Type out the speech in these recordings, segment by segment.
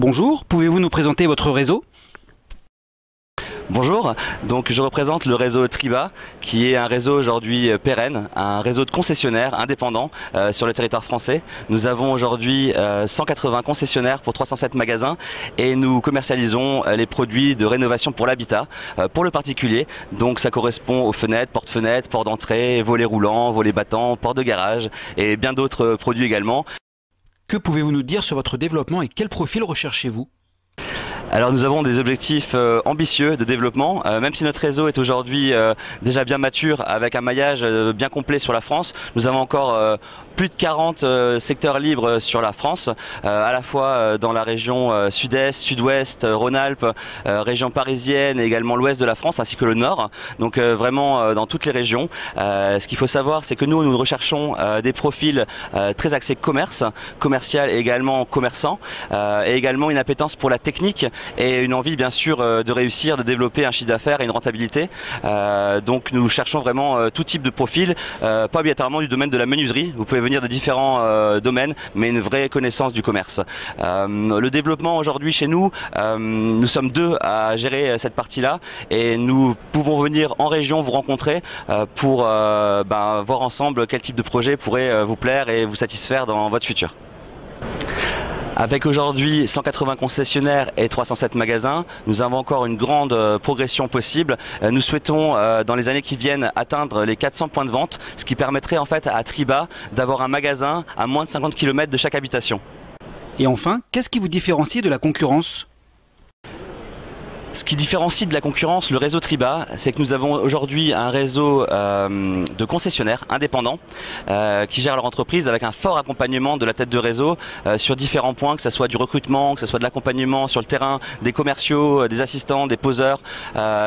bonjour, pouvez-vous nous présenter votre réseau ? Bonjour, donc je représente le réseau Triba qui est un réseau aujourd'hui pérenne, un réseau de concessionnaires indépendants sur le territoire français. Nous avons aujourd'hui 180 concessionnaires pour 307 magasins et nous commercialisons les produits de rénovation pour l'habitat, pour le particulier. Donc ça correspond aux fenêtres, portes-fenêtres, portes d'entrée, volets roulants, volets battants, portes de garage et bien d'autres produits également. Que pouvez-vous nous dire sur votre développement et quel profil recherchez-vous ? Alors nous avons des objectifs ambitieux de développement, même si notre réseau est aujourd'hui déjà bien mature avec un maillage bien complet sur la France. Nous avons encore plus de 40 secteurs libres sur la France, à la fois dans la région sud-est, sud-ouest, Rhône-Alpes, région parisienne et également l'ouest de la France ainsi que le nord, donc vraiment dans toutes les régions. Ce qu'il faut savoir, c'est que nous recherchons des profils très axés commercial et également commerçant, et également une appétence pour la technique et une envie bien sûr de réussir, de développer un chiffre d'affaires et une rentabilité. Donc nous cherchons vraiment tout type de profil, pas obligatoirement du domaine de la menuiserie, vous pouvez venir de différents domaines, mais une vraie connaissance du commerce. Le développement aujourd'hui chez nous, nous sommes deux à gérer cette partie-là et nous pouvons venir en région vous rencontrer pour voir ensemble quel type de projet pourrait vous plaire et vous satisfaire dans votre futur. Avec aujourd'hui 180 concessionnaires et 307 magasins, nous avons encore une grande progression possible. Nous souhaitons dans les années qui viennent atteindre les 400 points de vente, ce qui permettrait en fait à Triba d'avoir un magasin à moins de 50 km de chaque habitation. Et enfin, qu'est-ce qui vous différencie de la concurrence ? Ce qui différencie de la concurrence le réseau Triba, c'est que nous avons aujourd'hui un réseau de concessionnaires indépendants qui gèrent leur entreprise avec un fort accompagnement de la tête de réseau sur différents points, que ce soit du recrutement, que ce soit de l'accompagnement sur le terrain, des commerciaux, des assistants, des poseurs,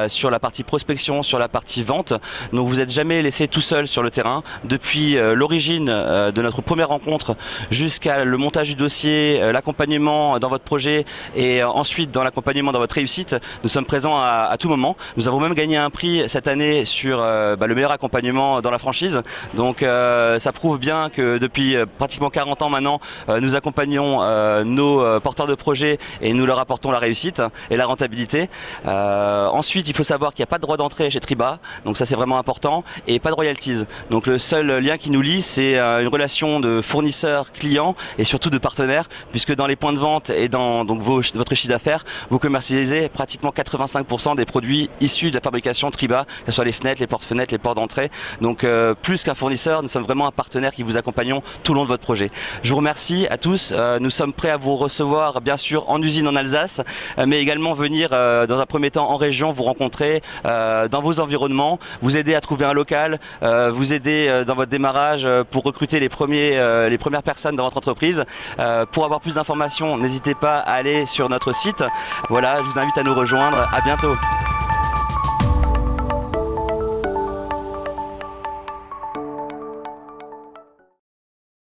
sur la partie prospection, sur la partie vente. Donc vous n'êtes jamais laissé tout seul sur le terrain. Depuis l'origine de notre première rencontre jusqu'à le montage du dossier, l'accompagnement dans votre projet et ensuite dans l'accompagnement dans votre réussite, nous sommes présents à tout moment. Nous avons même gagné un prix cette année sur le meilleur accompagnement dans la franchise. Donc ça prouve bien que depuis pratiquement 40 ans maintenant, nous accompagnons nos porteurs de projets et nous leur apportons la réussite et la rentabilité. Ensuite, il faut savoir qu'il n'y a pas de droit d'entrée chez Triba, donc ça c'est vraiment important, et pas de royalties. Donc le seul lien qui nous lie, c'est une relation de fournisseur-client et surtout de partenaire, puisque dans les points de vente et dans votre chiffre d'affaires, vous commercialisez pratiquement 85% des produits issus de la fabrication Triba, que ce soit les fenêtres, les portes-fenêtres, les portes d'entrée. Donc plus qu'un fournisseur, nous sommes vraiment un partenaire qui vous accompagnons tout le long de votre projet. Je vous remercie à tous. Nous sommes prêts à vous recevoir bien sûr en usine en Alsace, mais également venir dans un premier temps en région, vous rencontrer dans vos environnements, vous aider à trouver un local, vous aider dans votre démarrage pour recruter les premières personnes dans votre entreprise. Pour avoir plus d'informations, n'hésitez pas à aller sur notre site. Voilà, je vous invite à nous rejoindre. À bientôt.